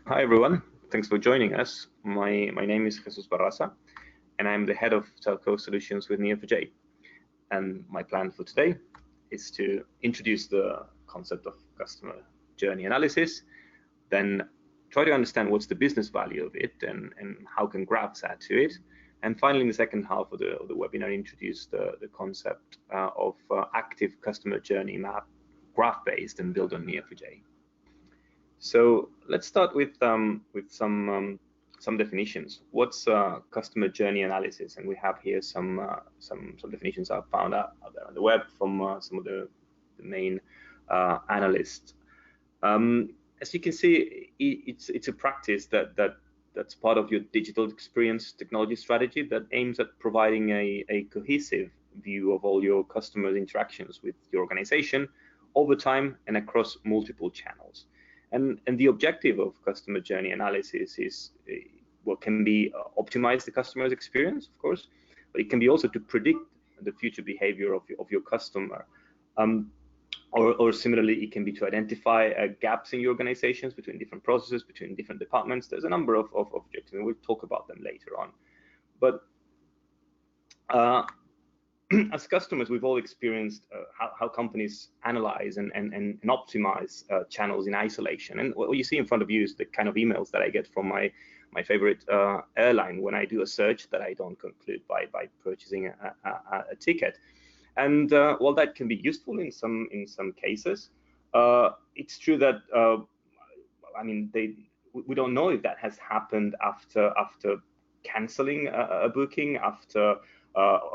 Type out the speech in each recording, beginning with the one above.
Hi everyone, thanks for joining us. My name is Jesús Barrasa, and I'm the head of telco solutions with Neo4j. And my plan for today is to introduce the concept of customer journey analysis, then try to understand what's the business value of it and how can graphs add to it. And finally, in the second half of the webinar, introduce the concept of active customer journey map, graph-based and built on Neo4j. So let's start with some definitions. What's customer journey analysis? And we have here some definitions I've found out there on the web from some of the main analysts. As you can see, it's a practice that's part of your digital experience technology strategy that aims at providing a cohesive view of all your customers' interactions with your organization over time and across multiple channels. And the objective of customer journey analysis is what can be optimize the customer's experience, of course, but it can be also to predict the future behavior of your customer. Or similarly, it can be to identify gaps in your organizations between different processes, between different departments. There's a number of objectives, and we'll talk about them later on. But as customers, we've all experienced how companies analyze and optimize channels in isolation. And what you see in front of you is the kind of emails that I get from my favorite airline when I do a search that I don't conclude by purchasing a ticket. And while that can be useful in some cases, it's true that I mean we don't know if that has happened after canceling a booking, after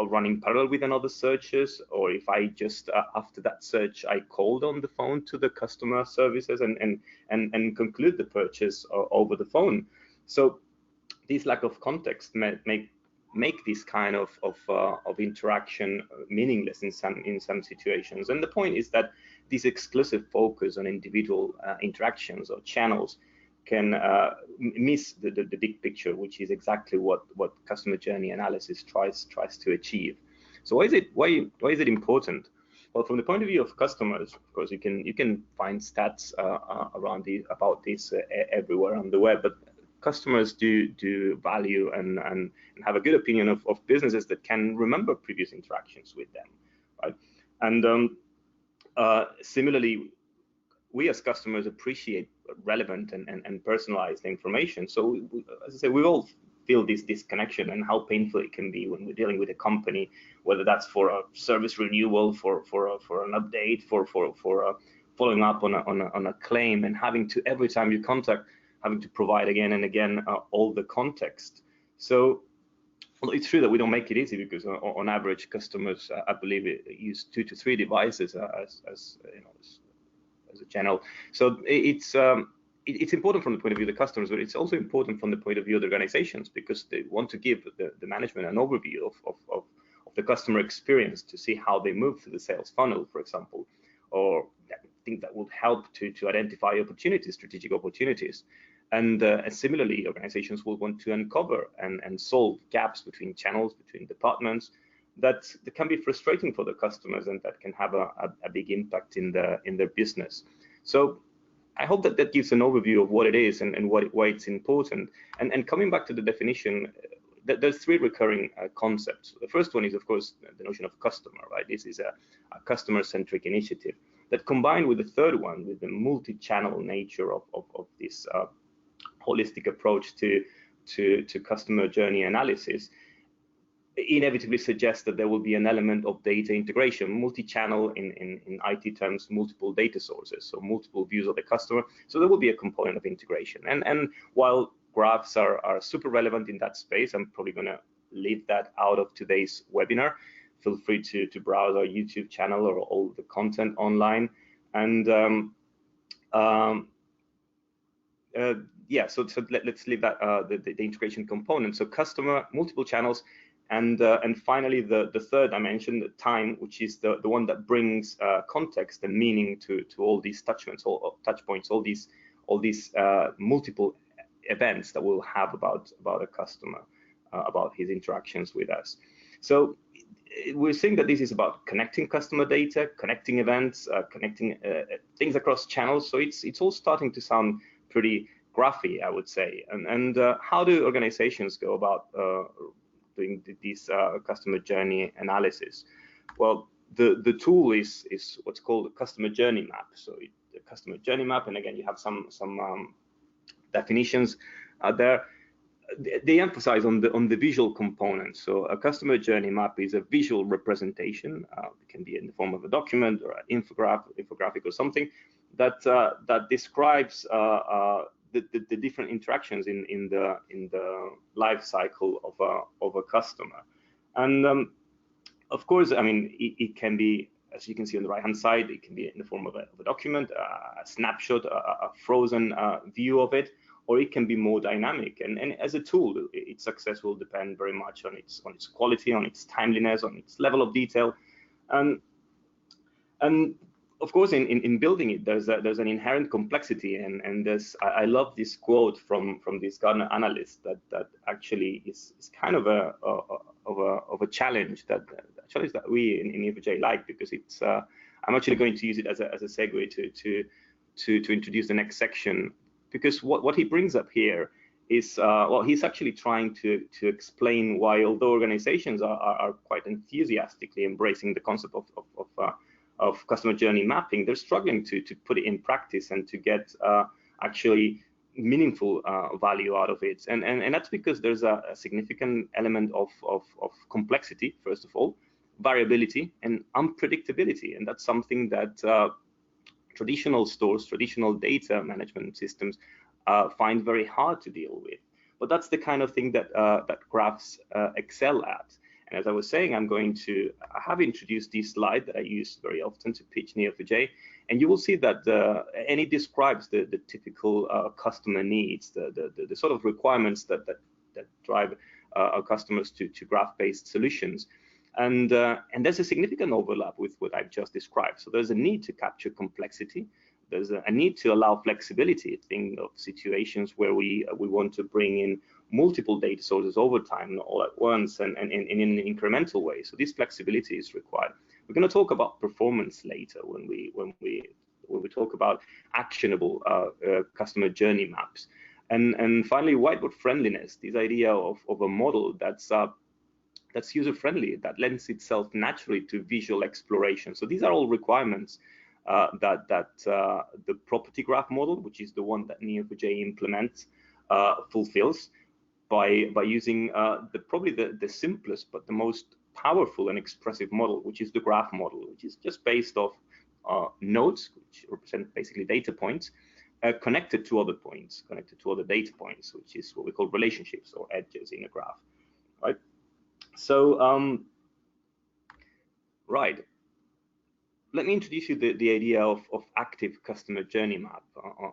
running parallel with another searches, or if I just after that search I called on the phone to the customer services and conclude the purchase over the phone. So this lack of context make this kind of interaction meaningless in some situations. And the point is that this exclusive focus on individual interactions or channels can miss the big picture, which is exactly what customer journey analysis tries to achieve. So why is it important? Well, from the point of view of customers, of course, you can find stats about this everywhere on the web, but customers do value and have a good opinion of businesses that can remember previous interactions with them, right? And similarly, we as customers appreciate relevant and personalized information. So as I say, we all feel this disconnection and how painful it can be when we're dealing with a company, whether that's for a service renewal, for an update, for following up on a claim, and having to, every time you contact, having to provide again and again all the context. So well, it's true that we don't make it easy, because on average, customers, I believe, use 2 to 3 devices as a channel. So it's important from the point of view of the customers, but it's also important from the point of view of the organizations, because they want to give the management an overview of the customer experience, to see how they move through the sales funnel, for example, or things that would help to identify opportunities, strategic opportunities. And similarly, organizations will want to uncover and solve gaps between channels, between departments, that can be frustrating for the customers, and that can have a big impact in their business. So I hope that gives an overview of what it is and why it's important. And coming back to the definition, there's 3 recurring concepts. The first one is, of course, the notion of customer, right? This is a customer-centric initiative that, combined with the third one, with the multi-channel nature of this holistic approach to customer journey analysis, inevitably suggests that there will be an element of data integration, multi-channel, in IT terms, multiple data sources, so multiple views of the customer. So there will be a component of integration. And while graphs are super relevant in that space, I'm probably going to leave that out of today's webinar. Feel free to browse our YouTube channel or all the content online. And yeah, so let's leave that the integration component. So customer, multiple channels. And finally, the third dimension, the time, which is the one that brings context and meaning to all these touch points, all these multiple events that we'll have about a customer, about his interactions with us. So we're saying that this is about connecting customer data, connecting events, connecting things across channels. So it's all starting to sound pretty graphy, I would say. And how do organizations go about doing these customer journey analysis? Well, the tool is what's called a customer journey map. So the customer journey map, and again, you have some definitions there. They emphasize on the visual component. So a customer journey map is a visual representation. It can be in the form of a document or an infographic or something that describes the different interactions in the life cycle of a customer. And of course, I mean, it can be, as you can see on the right-hand side, it can be in the form of a document, a snapshot, a frozen view of it, or it can be more dynamic. And as a tool, its success will depend very much on its quality, on its timeliness, on its level of detail. And of course, in building it, there's an inherent complexity. And there's, I love this quote from this Gartner analyst that actually is kind of a challenge that we in Neo4j like, because it's I'm actually going to use it as a segue to introduce the next section, because what he brings up here is well, he's actually trying to explain why, although organizations are quite enthusiastically embracing the concept of customer journey mapping, they're struggling to put it in practice and to get actually meaningful value out of it. And that's because there's a significant element of complexity, first of all, variability and unpredictability. And that's something that traditional stores, traditional data management systems find very hard to deal with. But that's the kind of thing that graphs excel at. And as I was saying, I have introduced this slide that I use very often to pitch Neo4j, and you will see that and it describes the typical customer needs, the sort of requirements that drive our customers to graph-based solutions. And there's a significant overlap with what I've just described. So there's a need to capture complexity. There's a need to allow flexibility. Think of situations where we want to bring in multiple data sources over time, not all at once, and in an incremental way. So this flexibility is required. We're going to talk about performance later when we talk about actionable customer journey maps. And finally, whiteboard friendliness. This idea of a model that's user-friendly, that lends itself naturally to visual exploration. So these are all requirements that the property graph model, which is the one that Neo4j implements, fulfills by using probably the simplest but the most powerful and expressive model, which is the graph model, which is just based off nodes, which represent basically data points, connected to other points, connected to other data points, which is what we call relationships or edges in a graph, right? So, right. Let me introduce you the idea of active customer journey map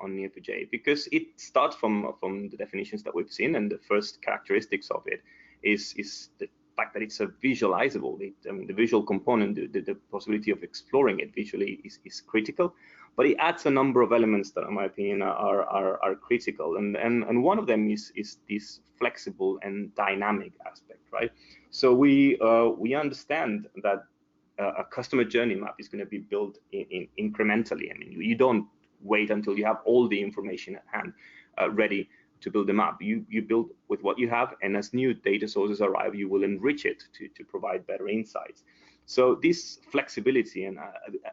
on Neo4j, because it starts from the definitions that we've seen, and the first characteristics of it is the fact that it's a visualizable. I mean, the visual component, the possibility of exploring it visually is critical, but it adds a number of elements that, in my opinion, are critical, and one of them is this flexible and dynamic aspect, right? So we understand that a customer journey map is going to be built in incrementally. I mean, you don't wait until you have all the information at hand ready to build a map. You build with what you have, and as new data sources arrive, you will enrich it to provide better insights. So this flexibility and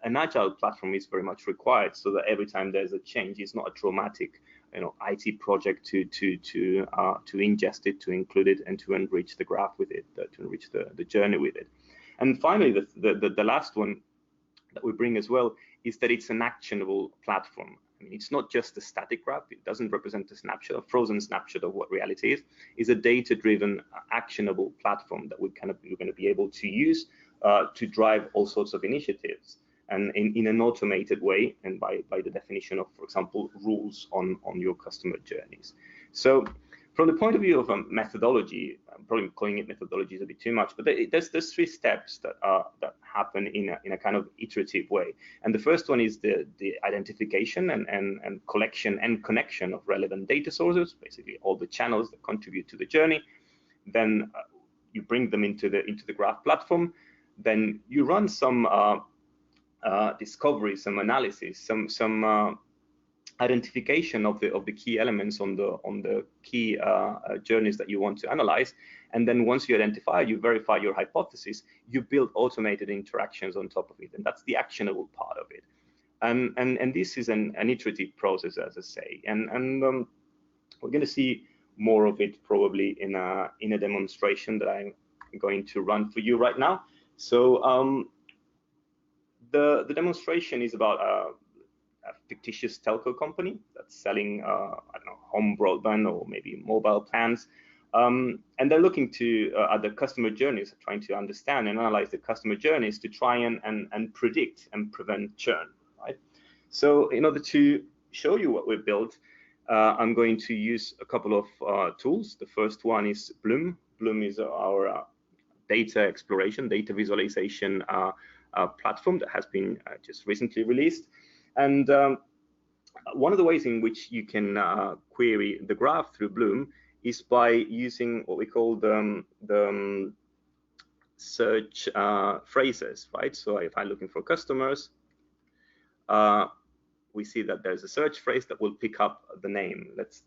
an agile platform is very much required, so that every time there's a change, it's not a traumatic, IT project to ingest it, to include it, and to enrich the graph with it, to enrich the journey with it. And finally, the last one that we bring as well is that it's an actionable platform. I mean, it's not just a static graph. It doesn't represent a snapshot, a frozen snapshot of what reality is. It's a data-driven, actionable platform that you're going to be able to use to drive all sorts of initiatives, and in an automated way, and by the definition of, for example, rules on your customer journeys. So, from the point of view of a methodology, I'm probably calling it methodology is a bit too much, but there's three steps that happen in a kind of iterative way. And the first one is the identification and collection and connection of relevant data sources, basically all the channels that contribute to the journey. Then you bring them into the graph platform. Then you run some discovery, some analysis, some identification of the key elements on the key journeys that you want to analyze, and then once you identify, you verify your hypothesis, you build automated interactions on top of it, and that's the actionable part of it. And this is an iterative process, as I say, and we're going to see more of it probably in a demonstration that I'm going to run for you right now. So the demonstration is about a fictitious telco company that's selling I don't know, home broadband or maybe mobile plans, and they're looking to at the customer journeys, trying to understand and analyze the customer journeys to try and predict and prevent churn, right? So in order to show you what we've built, I'm going to use a couple of tools. The first one is Bloom. Bloom is our data exploration, data visualization platform that has been just recently released. And one of the ways in which you can query the graph through Bloom is by using what we call the search phrases, right? So if I'm looking for customers, we see that there's a search phrase that will pick up the name. Let's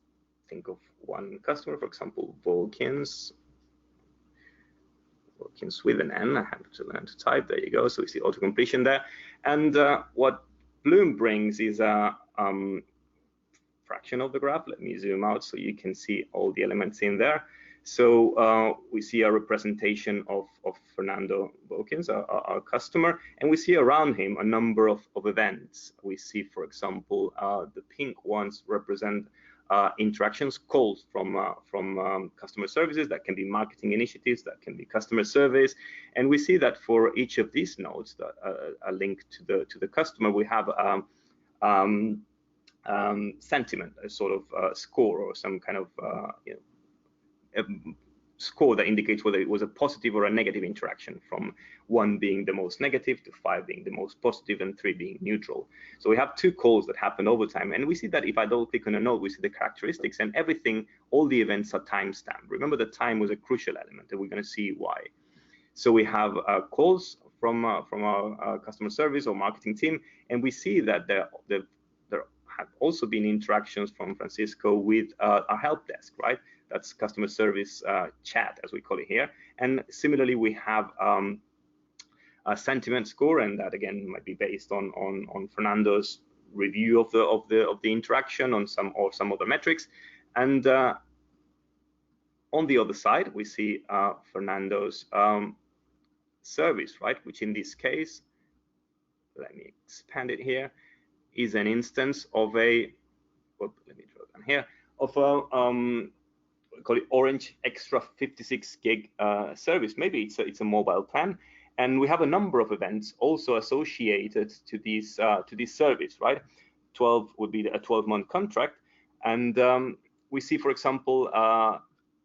think of one customer, for example, Volkins with an N. I have to learn to type. There you go. So we see auto completion there. And what Bloom brings is a fraction of the graph. Let me zoom out so you can see all the elements in there. So we see a representation of Fernando Wilkins, our customer, and we see around him a number of events. We see, for example, the pink ones represent interactions, calls from customer services. That can be marketing initiatives, that can be customer surveys, and we see that for each of these nodes that are linked to the customer, we have sentiment, a sort of score or some kind of score that indicates whether it was a positive or a negative interaction, from 1 being the most negative to 5 being the most positive and 3 being neutral. So we have 2 calls that happen over time, and we see that if I double click on a node, we see the characteristics, and everything, all the events are timestamped. Remember, the time was a crucial element, and we're going to see why. So we have calls from our customer service or marketing team, and we see that there have also been interactions from Francisco with our help desk, right? That's customer service chat, as we call it here. And similarly, we have a sentiment score, and that again might be based on Fernando's review of the interaction on some other metrics. And on the other side, we see Fernando's service, right? Which in this case, let me expand it here, is an instance of a, let me draw it down here, of a we call it Orange Extra 56 gig service. Maybe it's a mobile plan, and we have a number of events also associated to this service, right? 12 would be a 12-month contract, and we see, for example,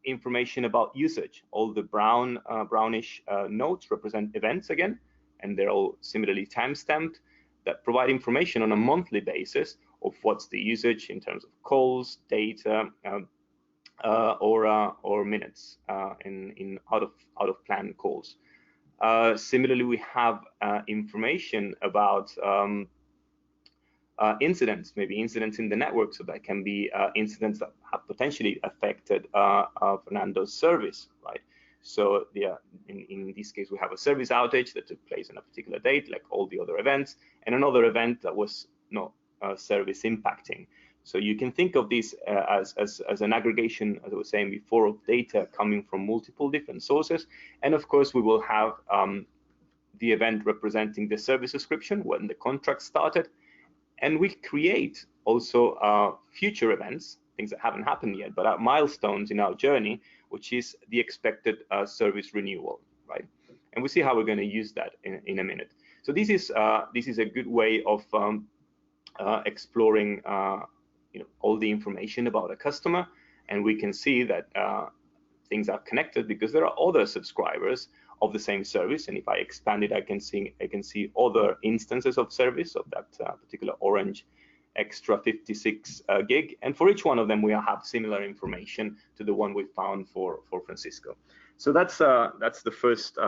information about usage. All the brownish nodes represent events again, and they're all similarly timestamped, that provide information on a monthly basis of what's the usage in terms of calls, data, or minutes in out of plan calls. Similarly, we have information about incidents, maybe incidents in the network, so that can be incidents that have potentially affected Fernando's service, right? So in this case, we have a service outage that took place on a particular date, like all the other events, and another event that was not service impacting. So you can think of this as an aggregation, as I was saying before, of data coming from multiple different sources. And of course, we will have the event representing the service subscription when the contract started. And we create also future events, things that haven't happened yet, but are milestones in our journey, which is the expected service renewal, right? And we'll see how we're going to use that in a minute. So this is a good way of exploring all the information about a customer, and we can see that things are connected because there are other subscribers of the same service, and if I expand it, I can see other instances of service of that particular Orange Extra 56 gig, and for each one of them we have similar information to the one we found for Francisco. So that's the first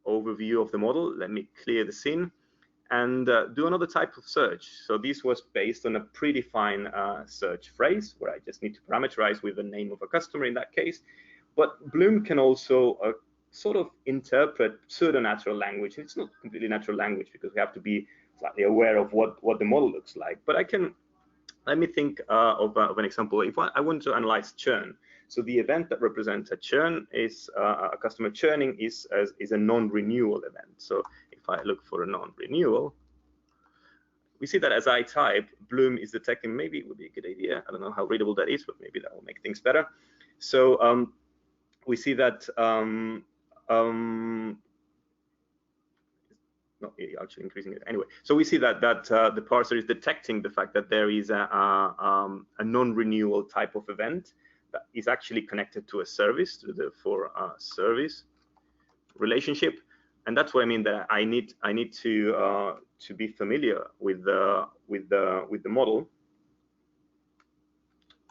overview of the model. Let me clear the scene, and do another type of search. So this was based on a predefined search phrase where I just need to parameterize with the name of a customer in that case. But Bloom can also sort of interpret pseudo-natural language. It's not completely natural language because we have to be slightly aware of what the model looks like. But let me think of an example. If I want to analyze churn, so the event that represents a churn is a customer churning is a non-renewal event. So if I look for a non-renewal, we see that as I type, Bloom is detecting, maybe it would be a good idea. I don't know how readable that is, but maybe that will make things better. So we see that not actually increasing it anyway. So we see that the parser is detecting the fact that there is a non-renewal type of event that is actually connected to a service, to the service relationship, and that's what I mean that I need to be familiar with the model.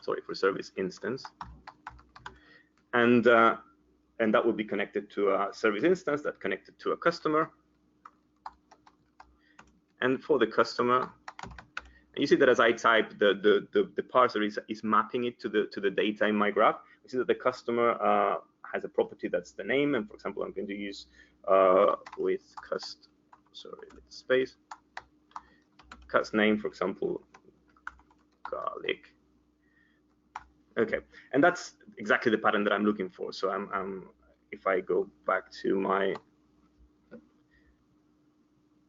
Sorry, for service instance, and that would be connected to a service instance that connected to a customer. And for the customer, and you see that as I type, the parser is mapping it to the data in my graph. We see that the customer has a property that's the name, and for example, I'm going to use with space cust name, for example, garlic. Okay, and that's exactly the pattern that I'm looking for. So if I go back to my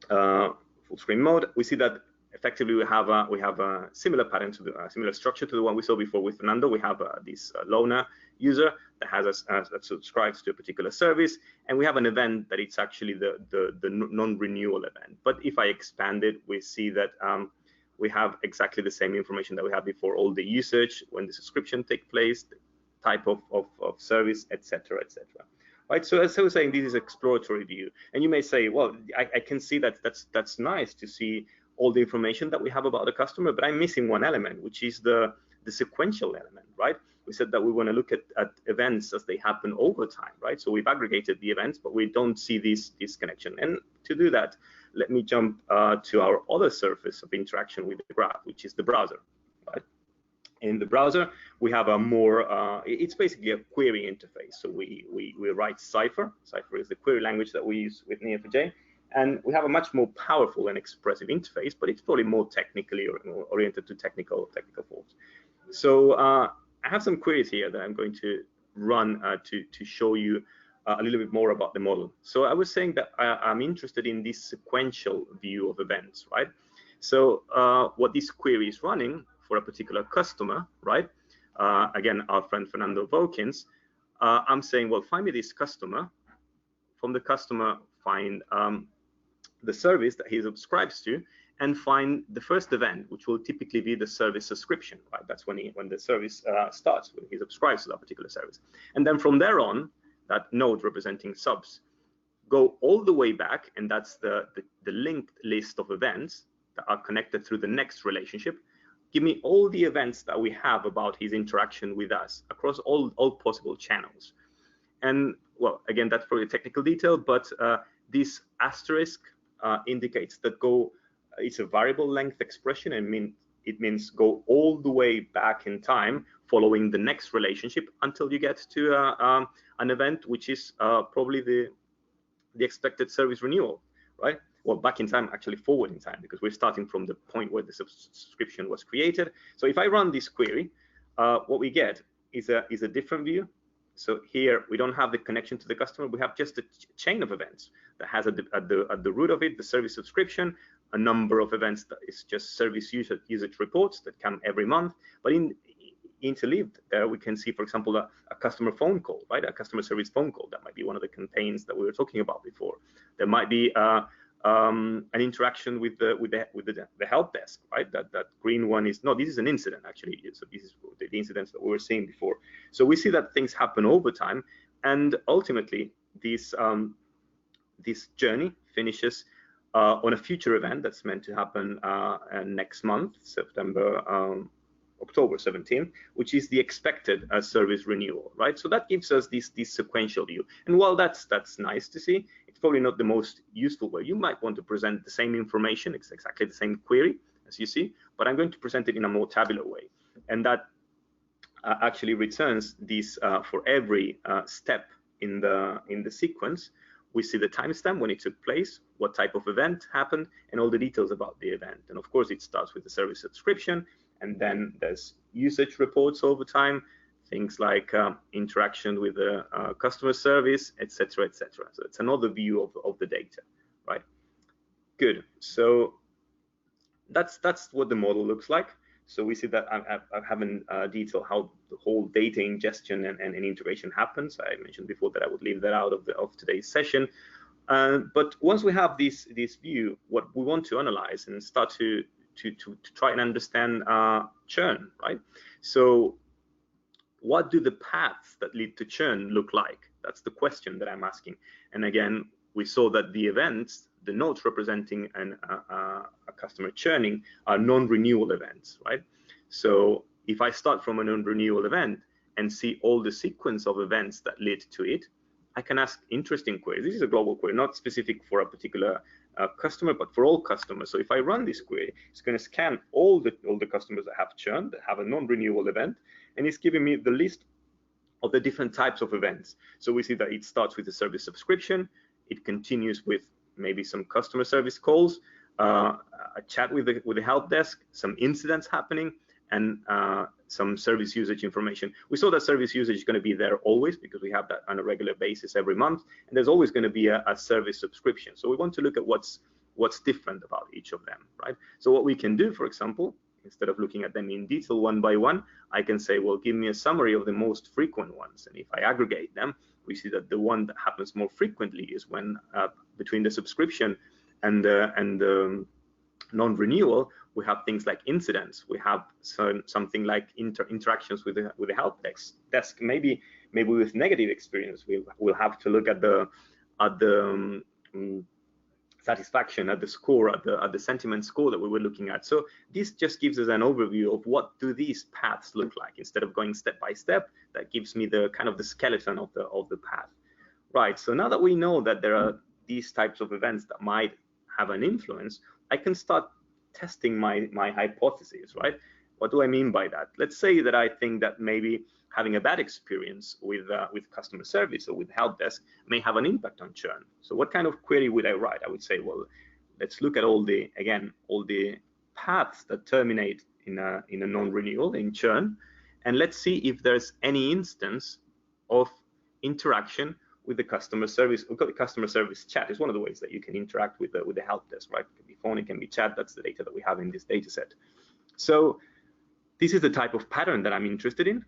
full screen mode, we see that effectively we have a similar pattern to a similar structure to the one we saw before with Fernando. We have this loaner user that has that subscribes to a particular service, and we have an event that it's actually the non-renewal event. But if I expand it, we see that we have exactly the same information that we had before: all the usage, when the subscription takes place, the type of service, etc., etc. Right, so as I was saying, this is exploratory view, and you may say, well, I can see that's nice to see all the information that we have about the customer, but I'm missing one element, which is the sequential element, right? We said that we want to look at events as they happen over time, right? So we've aggregated the events, but we don't see this connection. And to do that, let me jump to our other surface of interaction with the graph, which is the browser, right? In the browser, we have a more, it's basically a query interface. So we write Cypher. Cypher is the query language that we use with Neo4j. And we have a much more powerful and expressive interface, but it's probably more technically oriented to technical faults. So I have some queries here that I'm going to run to show you a little bit more about the model. So I was saying that I'm interested in this sequential view of events, right? So what this query is running for a particular customer, right? Again, our friend Fernando Vokins, I'm saying, well, find me this customer. From the customer, find the service that he subscribes to, and find the first event, which will typically be the service subscription, right? That's when the service starts, when he subscribes to that particular service. And then from there on, that node representing subs, go all the way back, and that's the linked list of events that are connected through the next relationship. Give me all the events that we have about his interaction with us across all possible channels. And well, again, that's probably a technical detail, but this asterisk indicates that it's a variable length expression, and it means go all the way back in time following the next relationship until you get to an event which is probably the expected service renewal, right? Well, back in time, actually forward in time, because we're starting from the point where the subscription was created. So if I run this query, what we get is a different view. So here we don't have the connection to the customer. We have just a chain of events that has at the root of it the service subscription, a number of events that is just service usage reports that come every month. But interleaved there, we can see, for example, a customer phone call, right? A customer service phone call. That might be one of the campaigns that we were talking about before. There might be an interaction with the help desk, right? That green one is no. This is an incident actually. So this is the incidents that we were seeing before. So we see that things happen over time, and ultimately this journey finishes on a future event that's meant to happen next month, October 17th, which is the expected service renewal, right? So that gives us this sequential view. And while that's nice to see, it probably not the most useful way. You might want to present the same information, it's exactly the same query as you see, but I'm going to present it in a more tabular way. And that actually returns these for every step in the sequence. We see the timestamp when it took place, what type of event happened, and all the details about the event. And of course, it starts with the service subscription, and then there's usage reports over time, things like interaction with the customer service, etc., etc. So it's another view of the data, right? Good. So that's what the model looks like. So we see that I haven't detailed how the whole data ingestion and integration happens. I mentioned before that I would leave that out of today's session. But once we have this view, what we want to analyze and start to try and understand churn, right? So what do the paths that lead to churn look like? That's the question that I'm asking. And again, we saw that the events, the nodes representing a customer churning, are non-renewal events, right? So if I start from a non-renewal event and see all the sequence of events that lead to it, I can ask interesting queries. This is a global query, not specific for a particular customer, but for all customers. So if I run this query, it's going to scan all the customers that have churned, that have a non-renewal event, and it's giving me the list of the different types of events. So we see that it starts with the service subscription, it continues with maybe some customer service calls, a chat with the help desk, some incidents happening, and some service usage information. We saw that service usage is going to be there always because we have that on a regular basis every month, and there's always going to be a service subscription. So we want to look at what's different about each of them, right? So what we can do, for example, instead of looking at them in detail one by one, I can say, well, give me a summary of the most frequent ones. And if I aggregate them, we see that the one that happens more frequently is when between the subscription and the non-renewal, we have things like incidents. We have something like interactions with the help desk. Maybe with negative experience, we'll have to look at the satisfaction, at the score, at the sentiment score that we were looking at. So this just gives us an overview of what do these paths look like. Instead of going step by step, that gives me the kind of the skeleton of the path. Right, so now that we know that there are these types of events that might have an influence, I can start testing my hypotheses, right? What do I mean by that? Let's say that I think that maybe having a bad experience with customer service or with help desk may have an impact on churn. So what kind of query would I write? I would say, well, let's look at all the paths that terminate in a non-renewal, in churn, and let's see if there's any instance of interaction with the customer service. We've got the customer service chat. It's one of the ways that you can interact with the help desk, right? It can be phone, it can be chat. That's the data that we have in this data set. So this is the type of pattern that I'm interested in.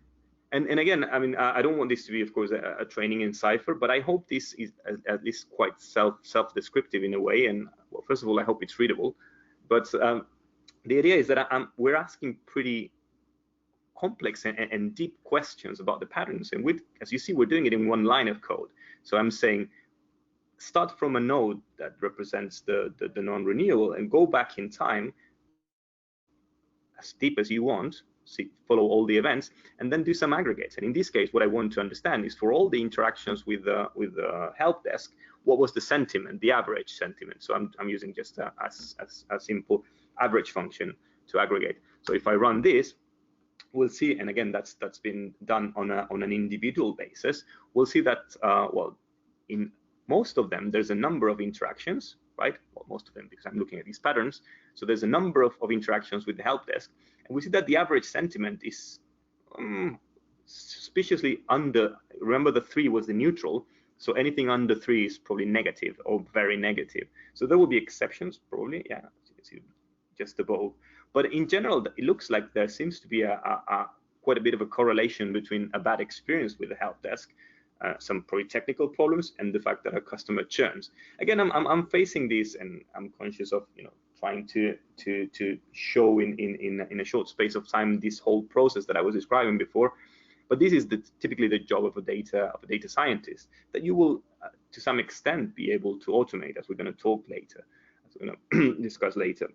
And again, I mean, I don't want this to be, of course, a training in Cypher, but I hope this is at least quite self-descriptive in a way. And well, first of all, I hope it's readable. But the idea is that we're asking pretty complex and deep questions about the patterns. And as you see, we're doing it in one line of code. So I'm saying, start from a node that represents the non-renewal and go back in time as deep as you want. Follow all the events, and then do some aggregates. And in this case, what I want to understand is for all the interactions with the help desk, what was the sentiment, the average sentiment? So I'm using just a simple average function to aggregate. So if I run this, we'll see, and again, that's been done on an individual basis. We'll see that well, in most of them, there's a number of interactions, right? Well, most of them, because I'm looking at these patterns. So there's a number of interactions with the help desk. And we see that the average sentiment is suspiciously under. Remember, the 3 was the neutral. So anything under 3 is probably negative or very negative. So there will be exceptions, probably. Yeah, as you can see just above. But in general, it looks like there seems to be quite a bit of a correlation between a bad experience with the help desk, some probably technical problems, and the fact that a customer churns. Again, I'm facing this, and I'm conscious of trying to show in a short space of time this whole process that I was describing before. But this is typically the job of a data scientist, that you will to some extent be able to automate, as we're going to talk later, as we're going to discuss later.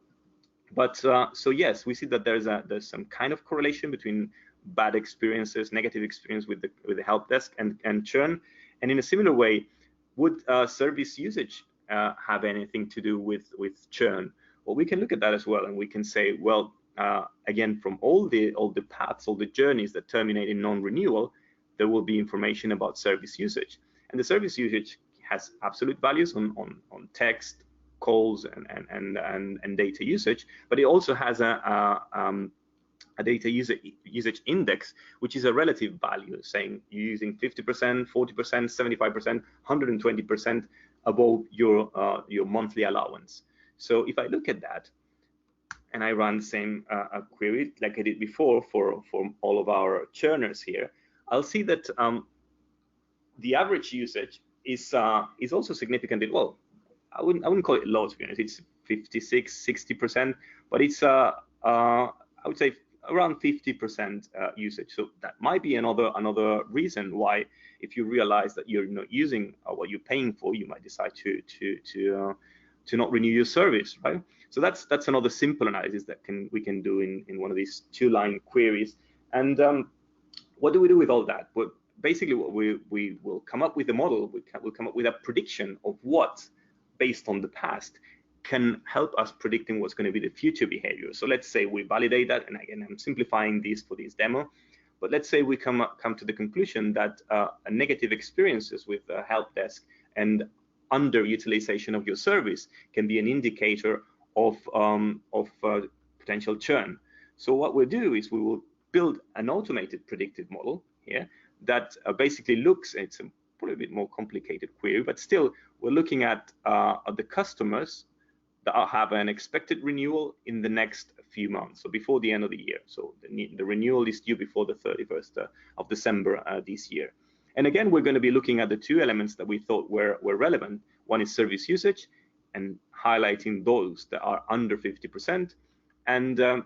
But so yes, we see that there's some kind of correlation between bad experiences, negative experience with the help desk and churn. And in a similar way, would service usage have anything to do with churn? Well, we can look at that as well, and we can say, well, again, from all the paths, all the journeys that terminate in non-renewal, there will be information about service usage. And the service usage has absolute values on text, calls, and data usage, but it also has a data usage index, which is a relative value, saying you're using 50%, 40%, 75%, 120% above your monthly allowance. So if I look at that, and I run the same query like I did before for all of our churners here, I'll see that the average usage is also significantly low. I wouldn't call it low, to be honest. It's 56, 60%, but it's I would say around 50% usage. So that might be another reason why, if you realize that you're not using what you're paying for, you might decide to not renew your service, right? So that's another simple analysis that we can do in one of these 2-line queries. And what do we do with all that? Well, basically, what we will come up with a model. We'll come up with a prediction of what, based on the past, can help us predicting what's going to be the future behavior. So let's say we validate that, and again, I'm simplifying this for this demo, but let's say we come to the conclusion that negative experiences with help desk and underutilization of your service can be an indicator of potential churn. So what we'll do is we will build an automated predictive model here that basically looks, it's probably a bit more complicated query, but still we're looking at the customers that have an expected renewal in the next few months, so before the end of the year. So the renewal is due before the 31st of December this year. And again, we're going to be looking at the 2 elements that we thought were relevant. One is service usage, and highlighting those that are under 50%, and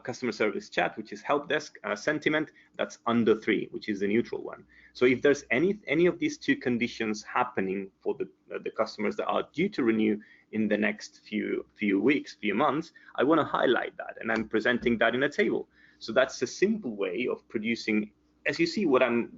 customer service chat, which is help desk sentiment, that's under 3, which is the neutral one. So if there's any of these 2 conditions happening for the customers that are due to renew in the next few weeks, few months, I want to highlight that, and I'm presenting that in a table. So that's a simple way of producing, as you see what I'm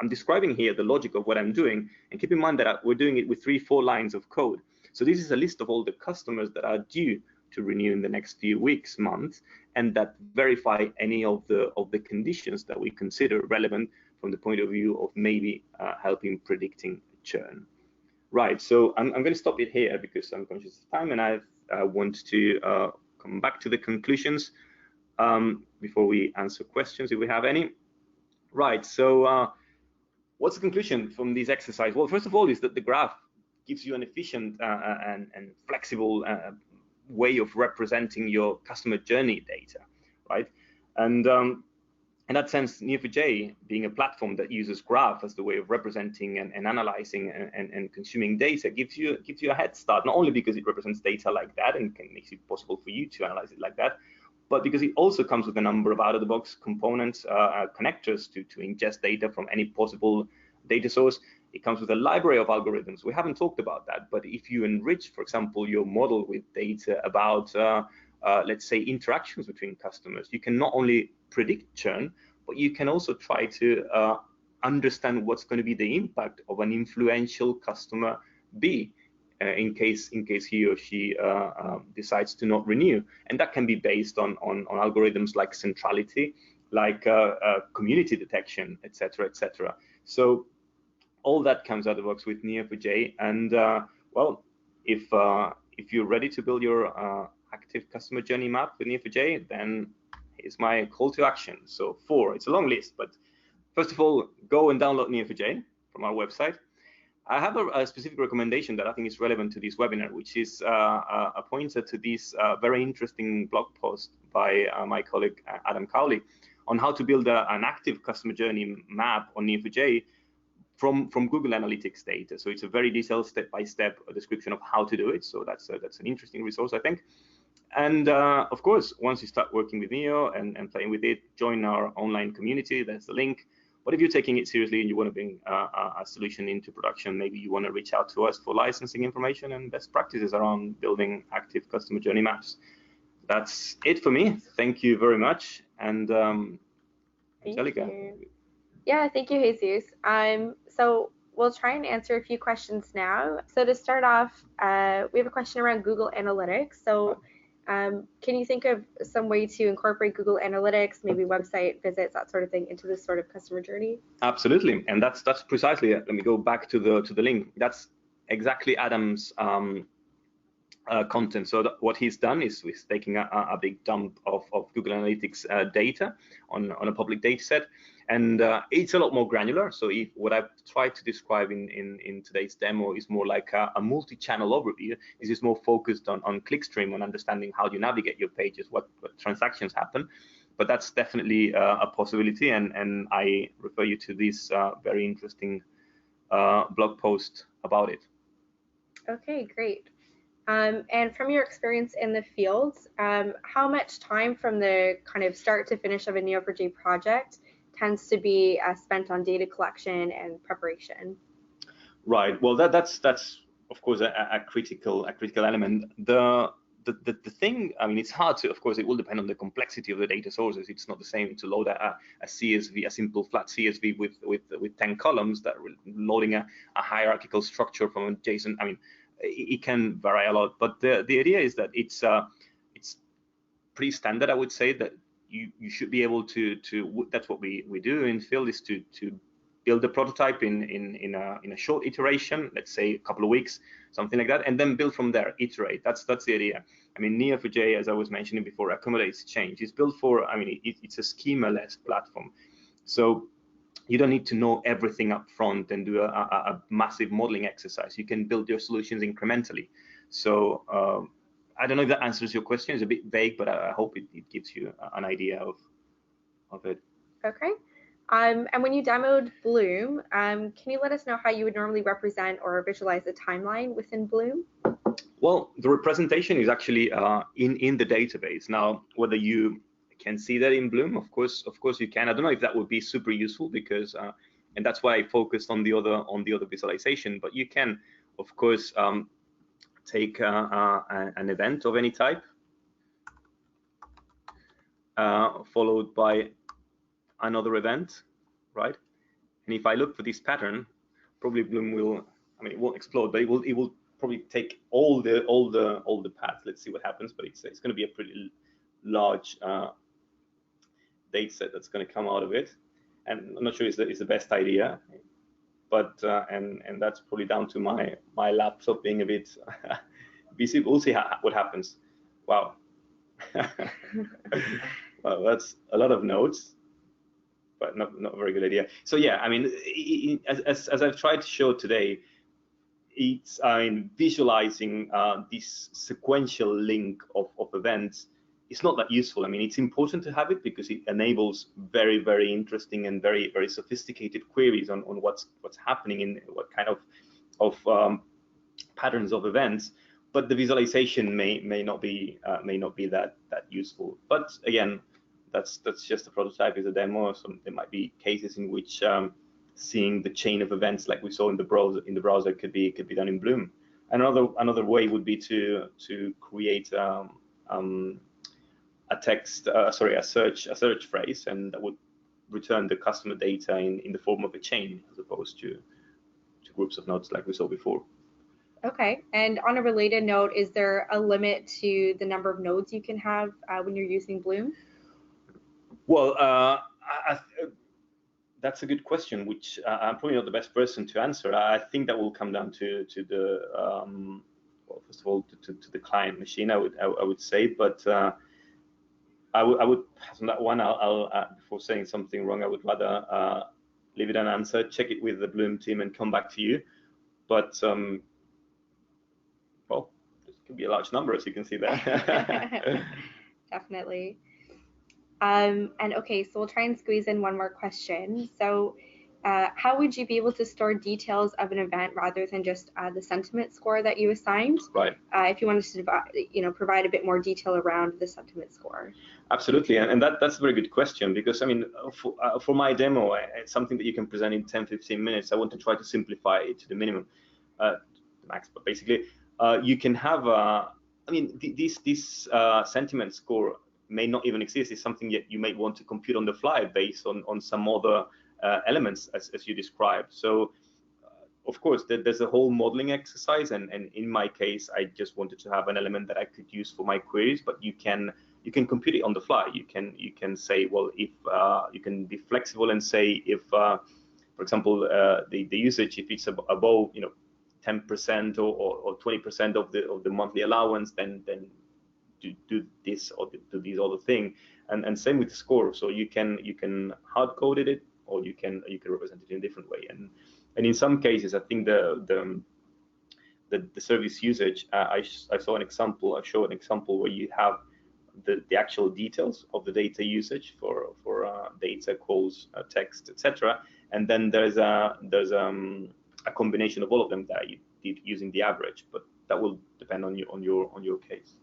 describing here, the logic of what I'm doing, and keep in mind that we're doing it with 3-4 lines of code. So this is a list of all the customers that are due to renew in the next few weeks, months, and that verify any of the conditions that we consider relevant from the point of view of maybe helping predicting churn. Right, so I'm going to stop it here because I'm conscious of time, and I want to come back to the conclusions before we answer questions if we have any. Right, so what's the conclusion from this exercise? Well, first of all, is that the graph gives you an efficient and flexible way of representing your customer journey data, right? And in that sense, Neo4j, being a platform that uses graph as the way of representing and analyzing and consuming data, gives you a head start, not only because it represents data like that and makes it possible for you to analyze it like that, but because it also comes with a number of out-of-the-box components, connectors to ingest data from any possible data source. It comes with a library of algorithms. We haven't talked about that, but if you enrich, for example, your model with data about, let's say, interactions between customers, you can not only predict churn, but you can also try to understand what's going to be the impact of an influential customer be in case he or she decides to not renew. And that can be based on algorithms like centrality, like community detection, etc., etc. So all that comes out of the box with Neo4j. And well, if you're ready to build your active customer journey map with Neo4j, then here's my call to action. So 4, it's a long list, but first of all, go and download Neo4j from our website. I have a specific recommendation that I think is relevant to this webinar, which is a pointer to this very interesting blog post by my colleague Adam Cowley on how to build an active customer journey map on Neo4j from Google Analytics data. So it's a very detailed step-by-step description of how to do it. So that's an interesting resource, I think. And of course, once you start working with Neo and playing with it, join our online community. That's the link. But if you're taking it seriously and you want to bring a solution into production, maybe you want to reach out to us for licensing information and best practices around building active customer journey maps. That's it for me. Thank you very much. And Angelica. Yeah, thank you, Jesus. So we'll try and answer a few questions now. So to start off, we have a question around Google Analytics. So can you think of some way to incorporate Google Analytics, maybe website visits, that sort of thing, into this sort of customer journey? Absolutely, and that's precisely it. Let me go back to the link. That's exactly Adam's content. So what he's done is he's taking a big dump of Google Analytics data on a public data set, and it's a lot more granular. So what I've tried to describe in today's demo is more like a multi-channel overview. This is more focused on clickstream, on understanding how you navigate your pages, what transactions happen. But that's definitely a possibility, and I refer you to this very interesting blog post about it. Okay, great. And from your experience in the field, how much time from the kind of start to finish of a Neo4j project tends to be spent on data collection and preparation? Right. Well, that's of course a critical element. The thing, I mean, it's hard to, of course, it will depend on the complexity of the data sources. It's not the same to load a CSV, a simple flat CSV with 10 columns, that loading a hierarchical structure from a JSON. I mean, it can vary a lot, but the idea is that it's pretty standard. I would say that you should be able to that's what we do in field, is to build a prototype in a short iteration, let's say a couple of weeks, something like that, and then build from there, iterate. That's the idea. I mean, Neo4j, as I was mentioning before, accommodates change. It's built for, I mean, it's a schema-less platform, so you don't need to know everything up front and do a massive modeling exercise. You can build your solutions incrementally. So I don't know if that answers your question. It's a bit vague, but I hope it gives you an idea of it. Okay. And when you demoed Bloom, can you let us know how you would normally represent or visualize a timeline within Bloom? Well, the representation is actually in the database. Now, whether you can see that in Bloom, of course you can. I don't know if that would be super useful, because and that's why I focused on the other visualization. But you can, of course, take an event of any type, followed by another event, right? And if I look for this pattern, probably Bloom will, I mean, it won't explode, but it will probably take all the paths. Let's see what happens. But it's going to be a pretty large data set that's going to come out of it, and I'm not sure it's the best idea, but and that's probably down to my laptop being a bit busy. We'll see what happens. Wow. Well, that's a lot of nodes, but not a very good idea. So yeah, I mean, as I've tried to show today, it's, I mean, visualizing this sequential link of events, it's not that useful. I mean, it's important to have it because it enables very, very interesting and very, very sophisticated queries on what's happening in what kind of patterns of events. But the visualization may not be that useful. But again, that's just a prototype, is a demo. So there might be cases in which seeing the chain of events like we saw in the browser could be done in Bloom. Another way would be to create a search phrase, and that would return the customer data in the form of a chain, as opposed to groups of nodes like we saw before. Okay, and on a related note, is there a limit to the number of nodes you can have when you're using Bloom? Well, that's a good question, which I'm probably not the best person to answer. I think that will come down to the well, first of all, to the client machine, I would say, but I would pass on that one. I'll before saying something wrong, I would rather leave it unanswered, check it with the Bloom team, and come back to you. But well, it could be a large number, as you can see there. Definitely. And okay, so we'll try and squeeze in one more question. So how would you be able to store details of an event rather than just the sentiment score that you assigned? Right. If you wanted to provide a bit more detail around the sentiment score. Absolutely, and that's a very good question, because I mean, for my demo, it's something that you can present in 10-15 minutes. I want to try to simplify it to the minimum, the max. But basically, you can have I mean, this sentiment score may not even exist. It's something that you may want to compute on the fly based on some other elements as you described. So of course, there's a whole modeling exercise, and in my case, I just wanted to have an element that I could use for my queries. But you can compute it on the fly. You can say, well, if you can be flexible and say if, for example, the usage, if it's above 10% or 20% of the monthly allowance, then do this or do this other thing, and same with the score. So you can hard code it, or you can represent it in a different way. And in some cases, I think the service usage, I show an example where you have the actual details of the data usage for data, calls, text, etc. And then there's a combination of all of them that you did using the average, but that will depend on your case.